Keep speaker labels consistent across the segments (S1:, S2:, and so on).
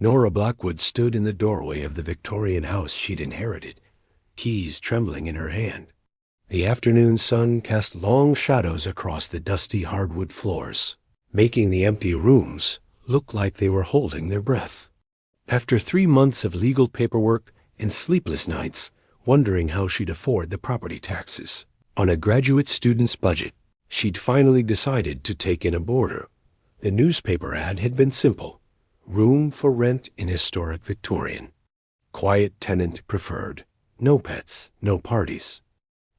S1: Nora Blackwood stood in the doorway of the Victorian house she'd inherited, keys trembling in her hand. The afternoon sun cast long shadows across the dusty hardwood floors, making the empty rooms look like they were holding their breath. After 3 months of legal paperwork and sleepless nights, wondering how she'd afford the property taxes, on a graduate student's budget, she'd finally decided to take in a boarder. The newspaper ad had been simple: room for rent in historic Victorian. Quiet tenant preferred. No pets, no parties.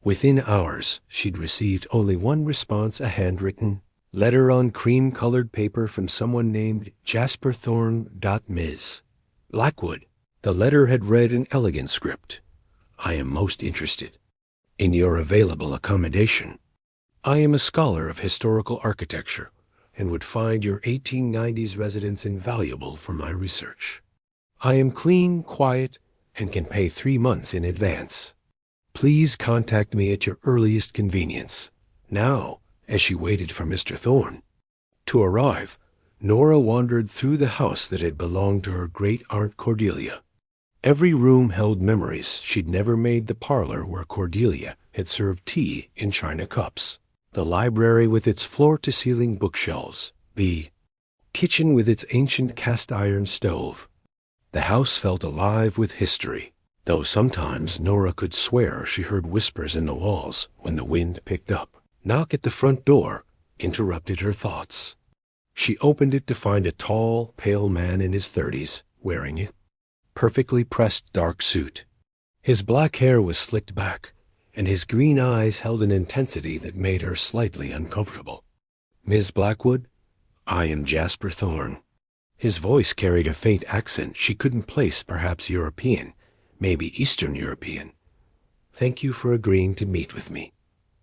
S1: Within hours, she'd received only one response, a handwritten letter on cream-colored paper from someone named Jasper Thorne. Ms. Blackwood. The letter had read in elegant script: I am most interested in your available accommodation. I am a scholar of historical architecture and would find your 1890s residence invaluable for my research. I am clean, quiet, and can pay 3 months in advance. Please contact me at your earliest convenience. Now, as she waited for Mr. Thorne to arrive, Nora wandered through the house that had belonged to her great-aunt Cordelia. Every room held memories she'd never made: the parlor where Cordelia had served tea in china cups, the library with its floor-to-ceiling bookshelves, the kitchen with its ancient cast-iron stove. The house felt alive with history, though sometimes Nora could swear she heard whispers in the walls when the wind picked up. Knock at the front door interrupted her thoughts. She opened it to find a tall, pale man in his 30s wearing a perfectly pressed dark suit. His black hair was slicked back, and his green eyes held an intensity that made her slightly uncomfortable. Ms. Blackwood, I am Jasper Thorne. His voice carried a faint accent she couldn't place, perhaps European, maybe Eastern European. Thank you for agreeing to meet with me.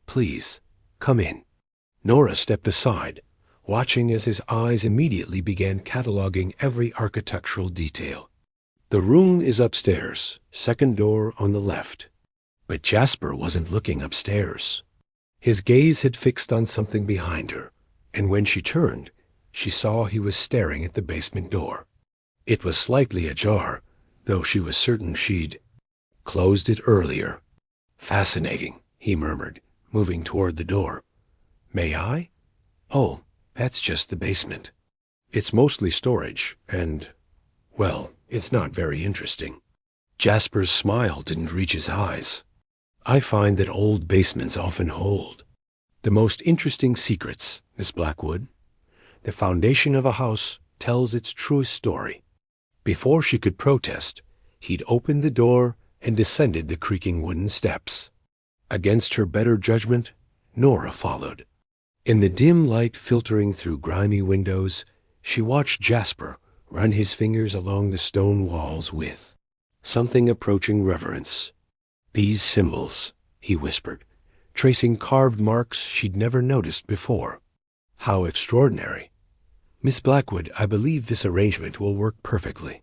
S1: Please, come in. Nora stepped aside, watching as his eyes immediately began cataloging every architectural detail. The room is upstairs, second door on the left. But Jasper wasn't looking upstairs. His gaze had fixed on something behind her, and when she turned, she saw he was staring at the basement door. It was slightly ajar, though she was certain she'd closed it earlier. Fascinating, he murmured, moving toward the door. May I? Oh, that's just the basement. It's mostly storage, and, well, it's not very interesting. Jasper's smile didn't reach his eyes. I find that old basements often hold the most interesting secrets, Miss Blackwood. The foundation of a house tells its truest story. Before she could protest, he'd opened the door and descended the creaking wooden steps. Against her better judgment, Nora followed. In the dim light filtering through grimy windows, she watched Jasper run his fingers along the stone walls with something approaching reverence. These symbols, he whispered, tracing carved marks she'd never noticed before. How extraordinary. Miss Blackwood, I believe this arrangement will work perfectly.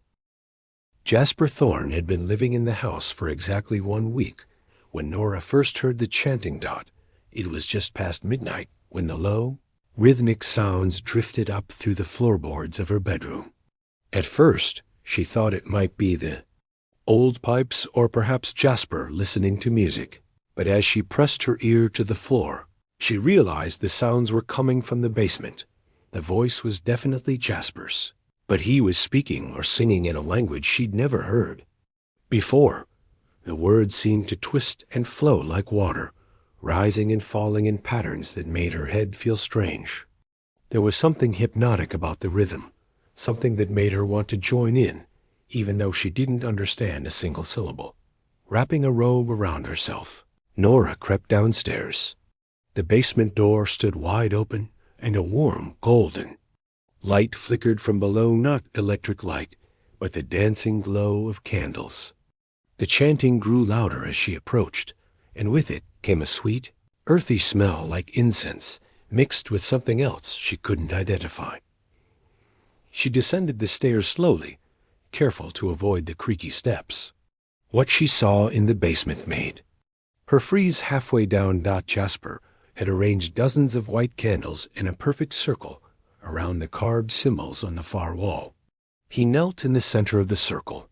S1: Jasper Thorne had been living in the house for exactly 1 week when Nora first heard the chanting dot. It was just past midnight when the low, rhythmic sounds drifted up through the floorboards of her bedroom. At first, she thought it might be the old pipes or perhaps Jasper listening to music, but as she pressed her ear to the floor, she realized the sounds were coming from the basement. The voice was definitely Jasper's, but he was speaking or singing in a language she'd never heard before. The words seemed to twist and flow like water, rising and falling in patterns that made her head feel strange. There was something hypnotic about the rhythm, something that made her want to join in, even though she didn't understand a single syllable. Wrapping a robe around herself, Nora crept downstairs. The basement door stood wide open, and a warm, golden light flickered from below, not electric light, but the dancing glow of candles. The chanting grew louder as she approached, and with it came a sweet, earthy smell like incense, mixed with something else she couldn't identify. She descended the stairs slowly, careful to avoid the creaky steps. What she saw in the basement made her freeze halfway down. Jasper had arranged dozens of white candles in a perfect circle around the carved symbols on the far wall. He knelt in the center of the circle,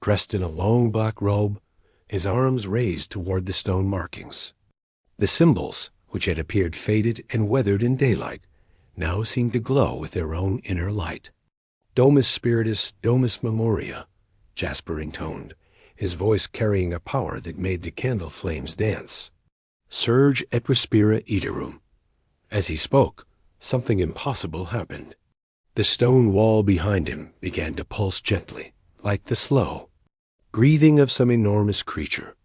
S1: dressed in a long black robe, his arms raised toward the stone markings. The symbols, which had appeared faded and weathered in daylight, now seemed to glow with their own inner light. Domus Spiritus, Domus Memoria, Jasper intoned, his voice carrying a power that made the candle flames dance. Surge et respira iterum. As he spoke, something impossible happened. The stone wall behind him began to pulse gently, like the slow breathing of some enormous creature.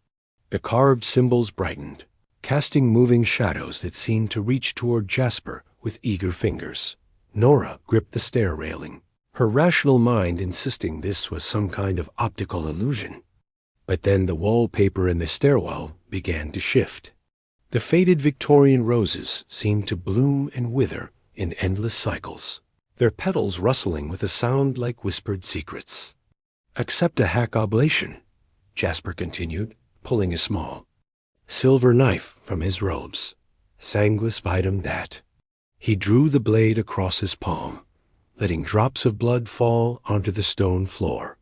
S1: The carved symbols brightened, casting moving shadows that seemed to reach toward Jasper with eager fingers. Nora gripped the stair railing, her rational mind insisting this was some kind of optical illusion. But then the wallpaper in the stairwell began to shift. The faded Victorian roses seemed to bloom and wither in endless cycles, their petals rustling with a sound like whispered secrets. "Accept a hack oblation," Jasper continued, pulling a small silver knife from his robes. Sanguis vitam dat. He drew the blade across his palm, letting drops of blood fall onto the stone floor.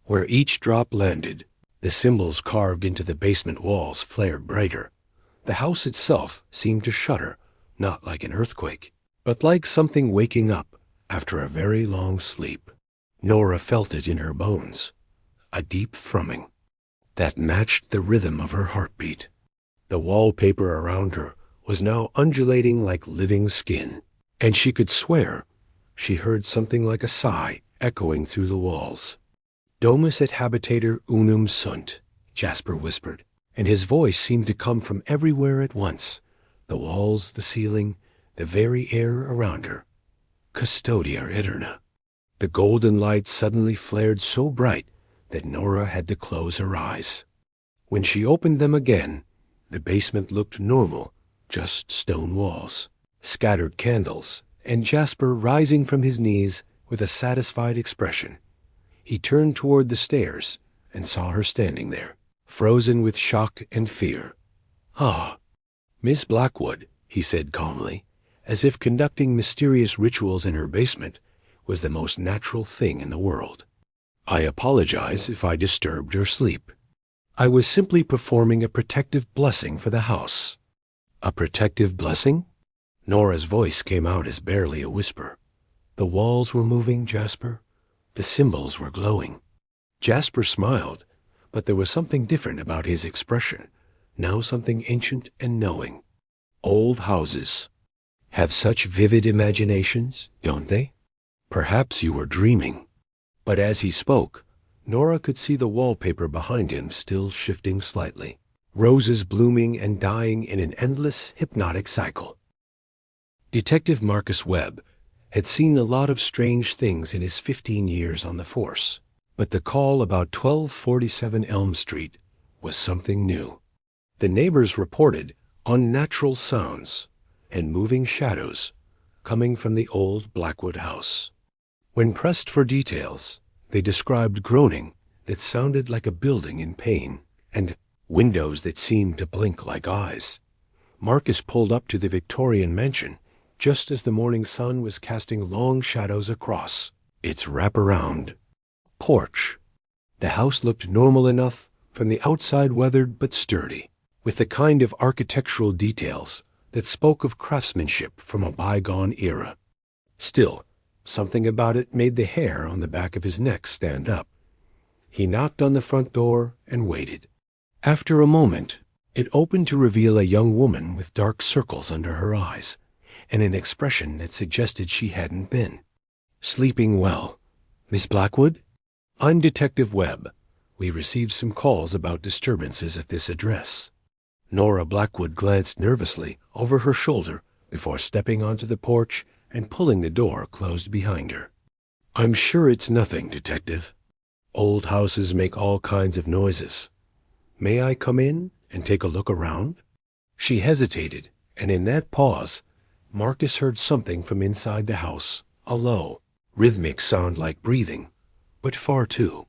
S1: Where each drop landed, the symbols carved into the basement walls flared brighter. The house itself seemed to shudder, not like an earthquake, but like something waking up after a very long sleep. Nora felt it in her bones, a deep thrumming that matched the rhythm of her heartbeat. The wallpaper around her was now undulating like living skin, and she could swear she heard something like a sigh echoing through the walls. "Domus et habitator unum sunt," Jasper whispered, and his voice seemed to come from everywhere at once, the walls, the ceiling, the very air around her. "Custodia aeterna." The golden light suddenly flared so bright that Nora had to close her eyes. When she opened them again, the basement looked normal, just stone walls, scattered candles, and Jasper rising from his knees with a satisfied expression. He turned toward the stairs and saw her standing there, frozen with shock and fear. "Ah, Miss Blackwood," he said calmly, as if conducting mysterious rituals in her basement was the most natural thing in the world. "I apologize if I disturbed your sleep. I was simply performing a protective blessing for the house." "A protective blessing?" Nora's voice came out as barely a whisper. "The walls were moving, Jasper. The symbols were glowing." Jasper smiled, but there was something different about his expression, now something ancient and knowing. Old houses have such vivid imaginations, don't they? Perhaps you were dreaming. But as he spoke, Nora could see the wallpaper behind him still shifting slightly, roses blooming and dying in an endless, hypnotic cycle. Detective Marcus Webb had seen a lot of strange things in his 15 years on the force, but the call about 1247 Elm Street was something new. The neighbors reported unnatural sounds and moving shadows coming from the old Blackwood house. When pressed for details, they described groaning that sounded like a building in pain, and windows that seemed to blink like eyes. Marcus pulled up to the Victorian mansion just as the morning sun was casting long shadows across its wraparound porch. The house looked normal enough, from the outside weathered but sturdy, with the kind of architectural details that spoke of craftsmanship from a bygone era. Still, something about it made the hair on the back of his neck stand up. He knocked on the front door and waited. After a moment, it opened to reveal a young woman with dark circles under her eyes and an expression that suggested she hadn't been sleeping well. "Miss Blackwood? I'm Detective Webb. We received some calls about disturbances at this address." Nora Blackwood glanced nervously over her shoulder before stepping onto the porch and pulling the door closed behind her. "I'm sure it's nothing, Detective. Old houses make all kinds of noises. May I come in and take a look around?" She hesitated, and in that pause, Marcus heard something from inside the house, a low, rhythmic sound like breathing, but far too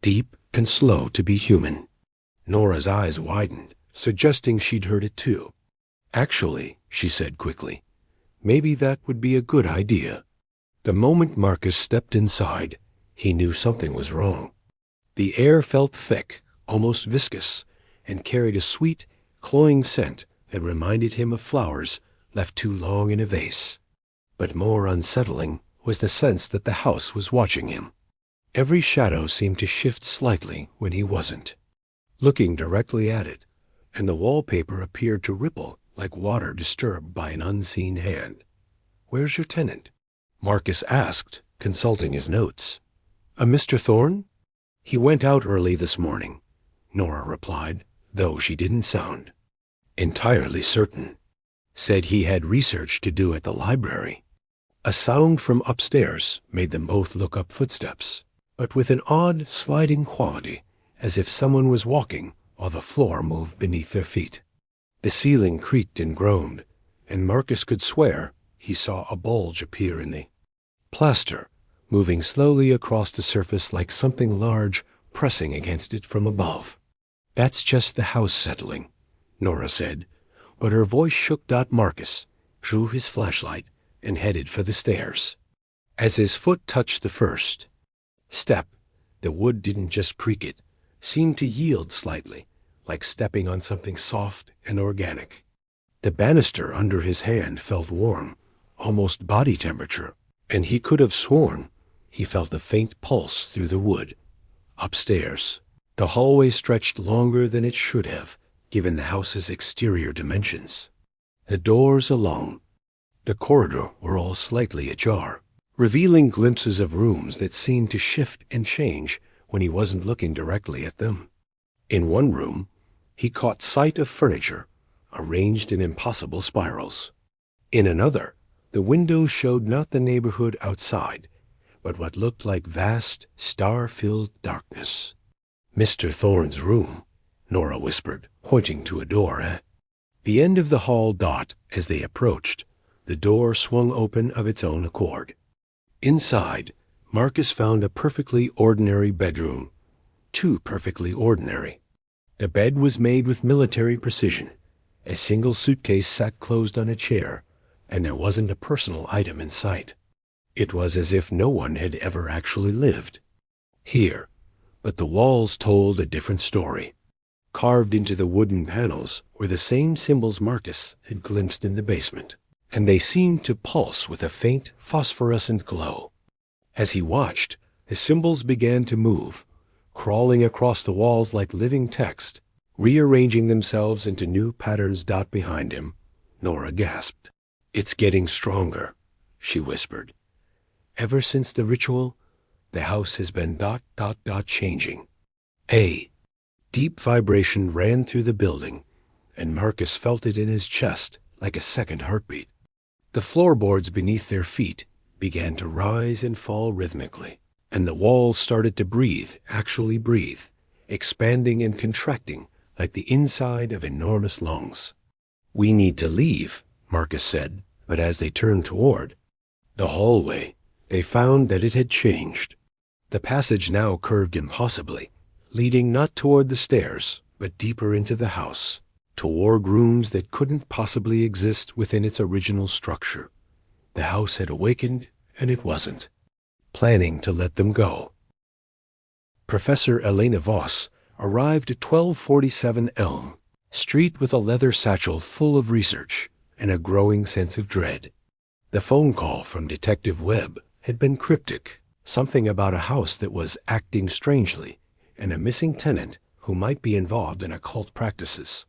S1: deep and slow to be human. Nora's eyes widened, suggesting she'd heard it too. "Actually," she said quickly, "maybe that would be a good idea." The moment Marcus stepped inside, He knew something was wrong. The air felt thick, almost viscous, and carried a sweet, cloying scent that reminded him of flowers left too long in a vase. But more unsettling was the sense that the house was watching him. Every shadow seemed to shift slightly when he wasn't looking directly at it, and the wallpaper appeared to ripple like water disturbed by an unseen hand. "Where's your tenant?" Marcus asked, consulting his notes. "A Mr. Thorne? He went out early this morning," Nora replied, though she didn't sound entirely certain. "Said he had research to do at the library." A sound from upstairs made them both look up, footsteps, but with an odd, sliding quality, as if someone was walking while the floor moved beneath their feet. The ceiling creaked and groaned, and Marcus could swear he saw a bulge appear in the plaster, moving slowly across the surface like something large pressing against it from above. "That's just the house settling," Nora said, but her voice shook. Marcus drew his flashlight and headed for the stairs. As his foot touched the first step, the wood didn't just creak, it seemed to yield slightly, like stepping on something soft and organic. The banister under his hand felt warm, almost body temperature, and he could have sworn he felt a faint pulse through the wood. Upstairs, the hallway stretched longer than it should have, given the house's exterior dimensions. The doors along the corridor were all slightly ajar, revealing glimpses of rooms that seemed to shift and change when he wasn't looking directly at them. In one room, he caught sight of furniture arranged in impossible spirals. In another, the windows showed not the neighborhood outside, but what looked like vast, star-filled darkness. "Mr. Thorne's room," Nora whispered, pointing to a door at the end of the hall. As they approached, the door swung open of its own accord. Inside, Marcus found a perfectly ordinary bedroom. Too perfectly ordinary. The bed was made with military precision. A single suitcase sat closed on a chair, and there wasn't a personal item in sight. It was as if no one had ever actually lived here, but the walls told a different story. Carved into the wooden panels were the same symbols Marcus had glimpsed in the basement, and they seemed to pulse with a faint phosphorescent glow. As he watched, the symbols began to move, crawling across the walls like living text, rearranging themselves into new patterns. Behind him, Nora gasped. "It's getting stronger," she whispered. "Ever since the ritual, the house has been changing." A deep vibration ran through the building, and Marcus felt it in his chest like a second heartbeat. The floorboards beneath their feet began to rise and fall rhythmically, and the walls started to breathe, actually breathe, expanding and contracting like the inside of enormous lungs. "We need to leave," Marcus said, but as they turned toward the hallway, they found that it had changed. The passage now curved impossibly, leading not toward the stairs, but deeper into the house, toward rooms that couldn't possibly exist within its original structure. The house had awakened, and it wasn't planning to let them go. Professor Elena Voss arrived at 1247 Elm Street with a leather satchel full of research and a growing sense of dread. The phone call from Detective Webb had been cryptic, something about a house that was acting strangely and a missing tenant who might be involved in occult practices.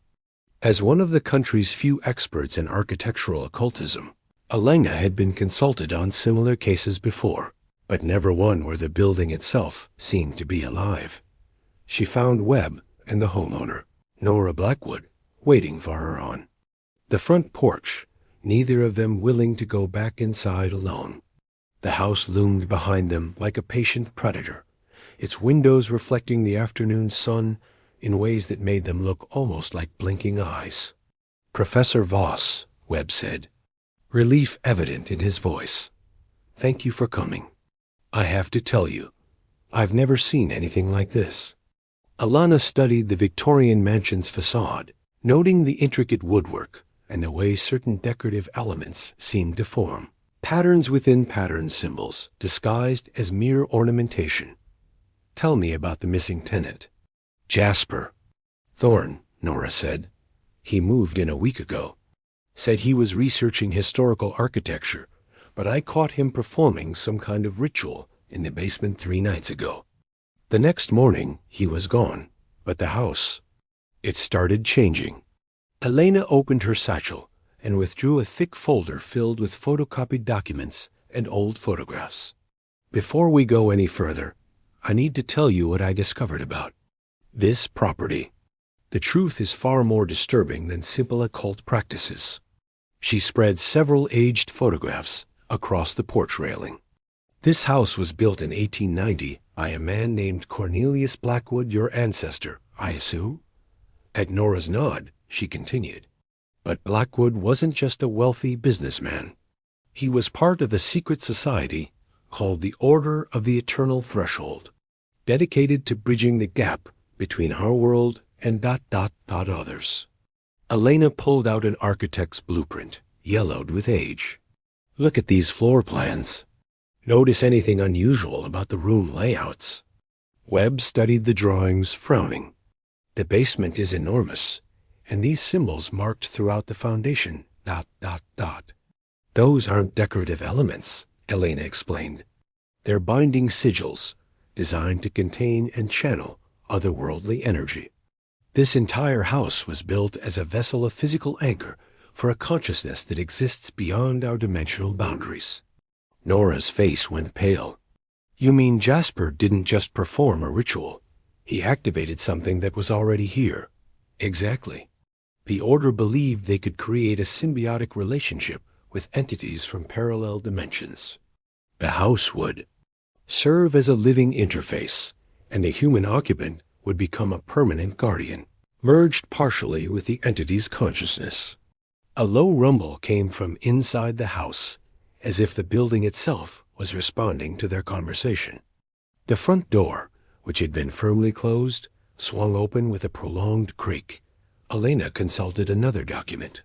S1: As one of the country's few experts in architectural occultism, Elena had been consulted on similar cases before, but never one where the building itself seemed to be alive. She found Webb and the homeowner, Nora Blackwood, waiting for her on the front porch, neither of them willing to go back inside alone. The house loomed behind them like a patient predator, its windows reflecting the afternoon sun in ways that made them look almost like blinking eyes. "Professor Voss," Webb said, relief evident in his voice. "Thank you for coming. I have to tell you, I've never seen anything like this." Alana studied the Victorian mansion's facade, noting the intricate woodwork and the way certain decorative elements seemed to form. Patterns within pattern symbols, disguised as mere ornamentation. Tell me about the missing tenant. Jasper. Thorn, Nora said. He moved in a week ago. Said he was researching historical architecture, but I caught him performing some kind of ritual in the basement 3 nights ago. The next morning, he was gone, but the house, it started changing. Elena opened her satchel and withdrew a thick folder filled with photocopied documents and old photographs. Before we go any further, I need to tell you what I discovered about this property. The truth is far more disturbing than simple occult practices. She spread several aged photographs across the porch railing. This house was built in 1890 by a man named Cornelius Blackwood, your ancestor, I assume? At Nora's nod, she continued. But Blackwood wasn't just a wealthy businessman. He was part of a secret society called the Order of the Eternal Threshold, dedicated to bridging the gap between our world and ... others. Elena pulled out an architect's blueprint, yellowed with age. Look at these floor plans. Notice anything unusual about the room layouts? Webb studied the drawings, frowning. The basement is enormous, and these symbols marked throughout the foundation, ... Those aren't decorative elements, Elena explained. They're binding sigils, designed to contain and channel otherworldly energy. This entire house was built as a vessel of physical anchor for a consciousness that exists beyond our dimensional boundaries. Nora's face went pale. You mean Jasper didn't just perform a ritual? He activated something that was already here. Exactly. The Order believed they could create a symbiotic relationship with entities from parallel dimensions. The house would serve as a living interface, and a human occupant would become a permanent guardian, merged partially with the entity's consciousness. A low rumble came from inside the house, as if the building itself was responding to their conversation. The front door, which had been firmly closed, swung open with a prolonged creak. Elena consulted another document.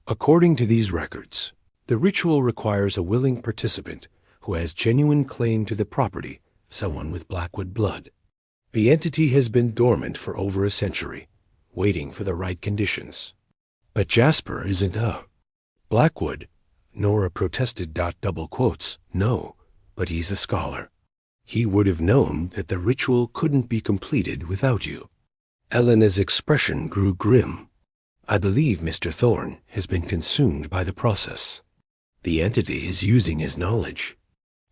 S1: According to these records, the ritual requires a willing participant who has genuine claim to the property, someone with Blackwood blood. The entity has been dormant for over a century, waiting for the right conditions. But Jasper isn't a Blackwood. Nora protested. Double quotes. No, but he's a scholar. He would have known that the ritual couldn't be completed without you. Elena's expression grew grim. I believe Mr. Thorne has been consumed by the process. The entity is using his knowledge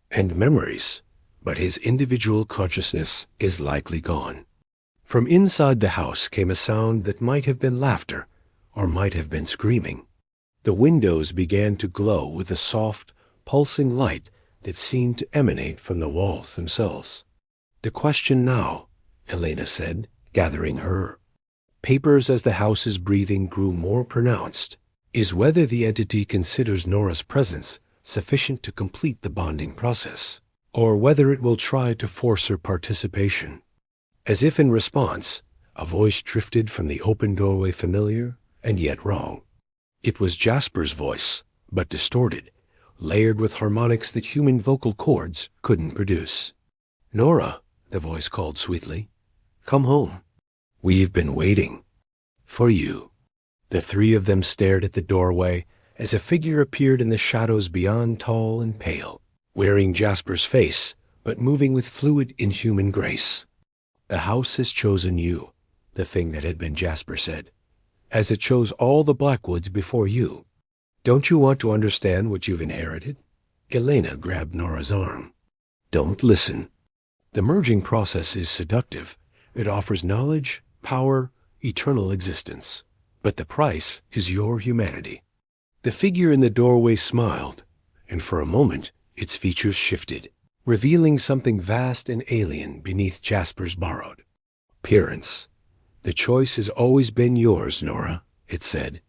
S1: and memories, but his individual consciousness is likely gone. From inside the house came a sound that might have been laughter or might have been screaming. The windows began to glow with a soft, pulsing light that seemed to emanate from the walls themselves. The question now, Elena said, gathering her papers as the house's breathing grew more pronounced, is whether the entity considers Nora's presence sufficient to complete the bonding process, or whether it will try to force her participation. As if in response, a voice drifted from the open doorway, familiar and yet wrong. It was Jasper's voice, but distorted, layered with harmonics that human vocal cords couldn't produce. Nora, the voice called sweetly, come home. We've been waiting for you. The three of them stared at the doorway as a figure appeared in the shadows beyond, tall and pale, wearing Jasper's face, but moving with fluid, inhuman grace. The house has chosen you, the thing that had been Jasper said, as it chose all the Blackwoods before you. Don't you want to understand what you've inherited? Elena grabbed Nora's arm. Don't listen. The merging process is seductive. It offers knowledge, power, eternal existence. But the price is your humanity. The figure in the doorway smiled, and for a moment its features shifted, revealing something vast and alien beneath Jasper's borrowed appearance. The choice has always been yours, Nora, it said.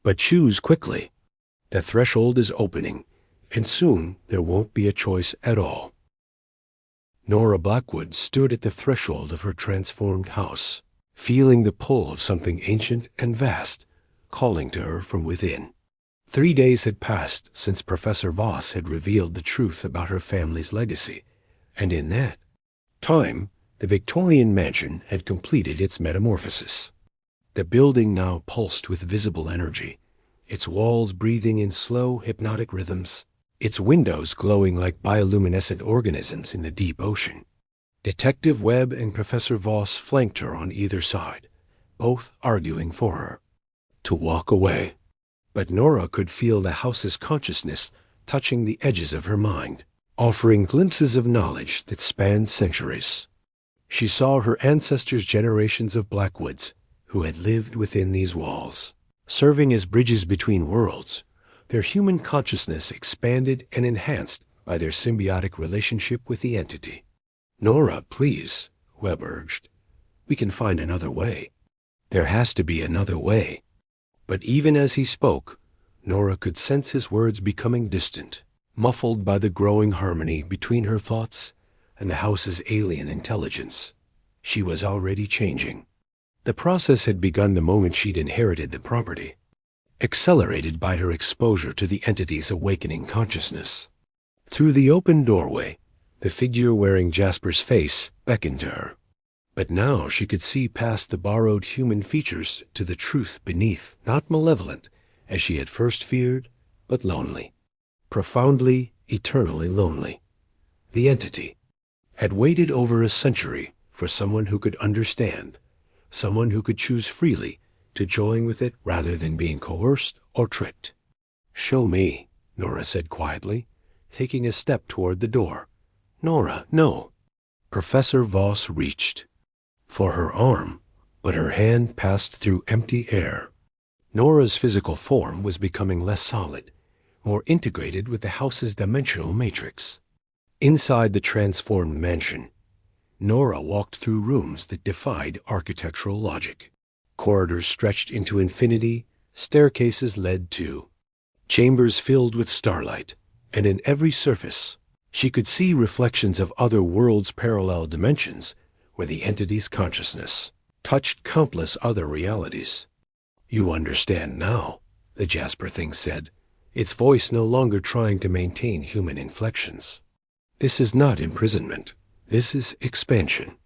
S1: But choose quickly. The threshold is opening, and soon there won't be a choice at all. Nora Blackwood stood at the threshold of her transformed house, feeling the pull of something ancient and vast calling to her from within. 3 days had passed since Professor Voss had revealed the truth about her family's legacy, and in that time, the Victorian mansion had completed its metamorphosis. The building now pulsed with visible energy, its walls breathing in slow, hypnotic rhythms, its windows glowing like bioluminescent organisms in the deep ocean. Detective Webb and Professor Voss flanked her on either side, both arguing for her to walk away. But Nora could feel the house's consciousness touching the edges of her mind, offering glimpses of knowledge that spanned centuries. She saw her ancestors' generations of Blackwoods who had lived within these walls, serving as bridges between worlds, their human consciousness expanded and enhanced by their symbiotic relationship with the entity. "Nora, please," Webb urged. "We can find another way. There has to be another way." But even as he spoke, Nora could sense his words becoming distant, muffled by the growing harmony between her thoughts and the house's alien intelligence. She was already changing. The process had begun the moment she'd inherited the property, accelerated by her exposure to the entity's awakening consciousness. Through the open doorway, the figure wearing Jasper's face beckoned to her. But now she could see past the borrowed human features to the truth beneath, not malevolent, as she had first feared, but lonely. Profoundly, eternally lonely. The entity had waited over a century for someone who could understand, someone who could choose freely to join with it rather than being coerced or tricked. "Show me," Nora said quietly, taking a step toward the door. "Nora, no." Professor Voss reached for her arm, but her hand passed through empty air. Nora's physical form was becoming less solid, more integrated with the house's dimensional matrix. Inside the transformed mansion, Nora walked through rooms that defied architectural logic. Corridors stretched into infinity, staircases led to chambers filled with starlight, and in every surface she could see reflections of other worlds' parallel dimensions where the entity's consciousness touched countless other realities. "You understand now," the Jasper thing said, its voice no longer trying to maintain human inflections. "This is not imprisonment. This is expansion.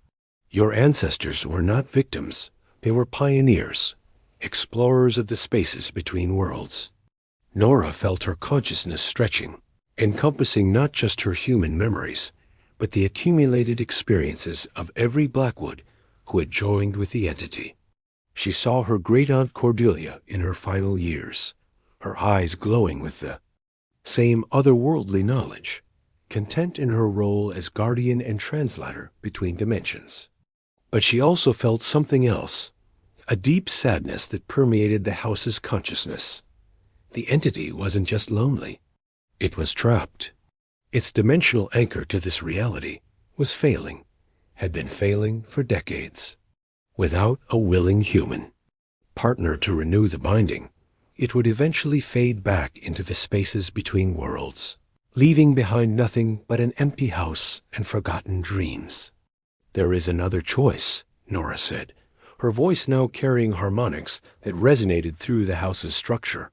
S1: Your ancestors were not victims. They were pioneers, explorers of the spaces between worlds." Nora felt her consciousness stretching, encompassing not just her human memories, but the accumulated experiences of every Blackwood who had joined with the entity. She saw her great-aunt Cordelia in her final years, her eyes glowing with the same otherworldly knowledge, content in her role as guardian and translator between dimensions. But she also felt something else, a deep sadness that permeated the house's consciousness. The entity wasn't just lonely. It was trapped. Its dimensional anchor to this reality was failing, had been failing for decades. Without a willing human partner to renew the binding, it would eventually fade back into the spaces between worlds, leaving behind nothing but an empty house and forgotten dreams. "There is another choice," Nora said, her voice now carrying harmonics that resonated through the house's structure.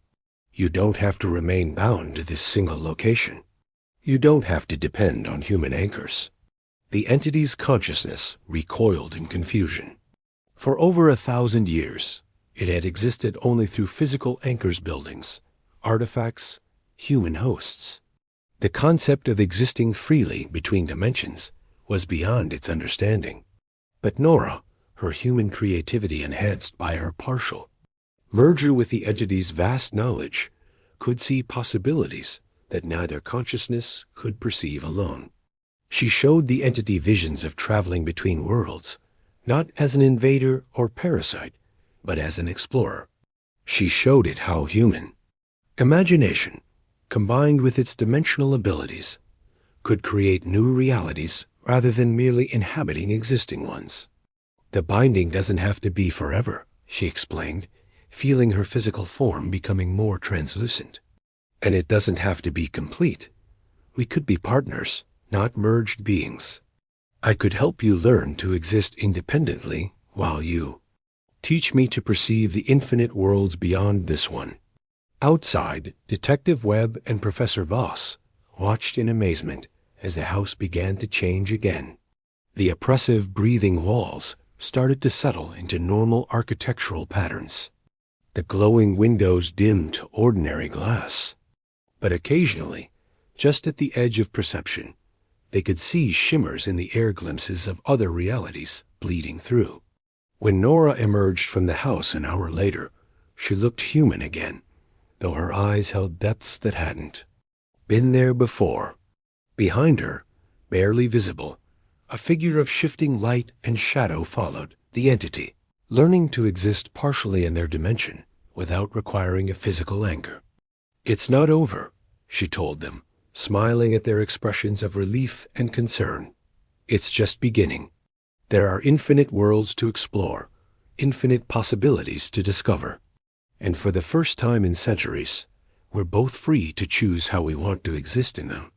S1: "You don't have to remain bound to this single location. You don't have to depend on human anchors." The entity's consciousness recoiled in confusion. For over 1,000 years, it had existed only through physical anchors, buildings, artifacts, human hosts. The concept of existing freely between dimensions was beyond its understanding. But Nora, her human creativity enhanced by her partial merger with the entity's vast knowledge, could see possibilities that neither consciousness could perceive alone. She showed the entity visions of traveling between worlds, not as an invader or parasite, but as an explorer. She showed it how human imagination, combined with its dimensional abilities, could create new realities rather than merely inhabiting existing ones. "The binding doesn't have to be forever," she explained, feeling her physical form becoming more translucent. "And it doesn't have to be complete. We could be partners, not merged beings. I could help you learn to exist independently while you teach me to perceive the infinite worlds beyond this one." Outside, Detective Webb and Professor Voss watched in amazement as the house began to change again. The oppressive, breathing walls started to settle into normal architectural patterns. The glowing windows dimmed to ordinary glass. But occasionally, just at the edge of perception, they could see shimmers in the air, glimpses of other realities bleeding through. When Nora emerged from the house an hour later, she looked human again, though her eyes held depths that hadn't been there before. Behind her, barely visible, a figure of shifting light and shadow followed the entity, learning to exist partially in their dimension without requiring a physical anchor. "It's not over," she told them, smiling at their expressions of relief and concern. "It's just beginning. There are infinite worlds to explore, infinite possibilities to discover. And for the first time in centuries, we're both free to choose how we want to exist in them."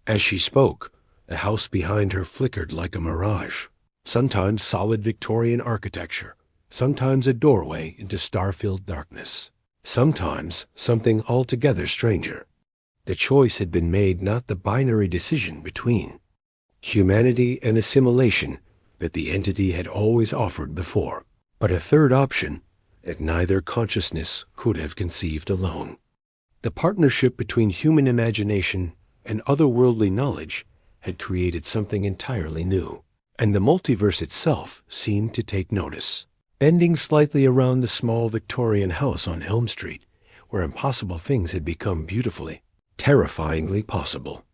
S1: As she spoke, the house behind her flickered like a mirage, sometimes solid Victorian architecture, sometimes a doorway into star-filled darkness, sometimes something altogether stranger. The choice had been made, not the binary decision between humanity and assimilation that the entity had always offered before, but a third option that neither consciousness could have conceived alone. The partnership between human imagination and otherworldly knowledge had created something entirely new, and the multiverse itself seemed to take notice. Bending slightly around the small Victorian house on Elm Street, where impossible things had become beautifully, terrifyingly possible.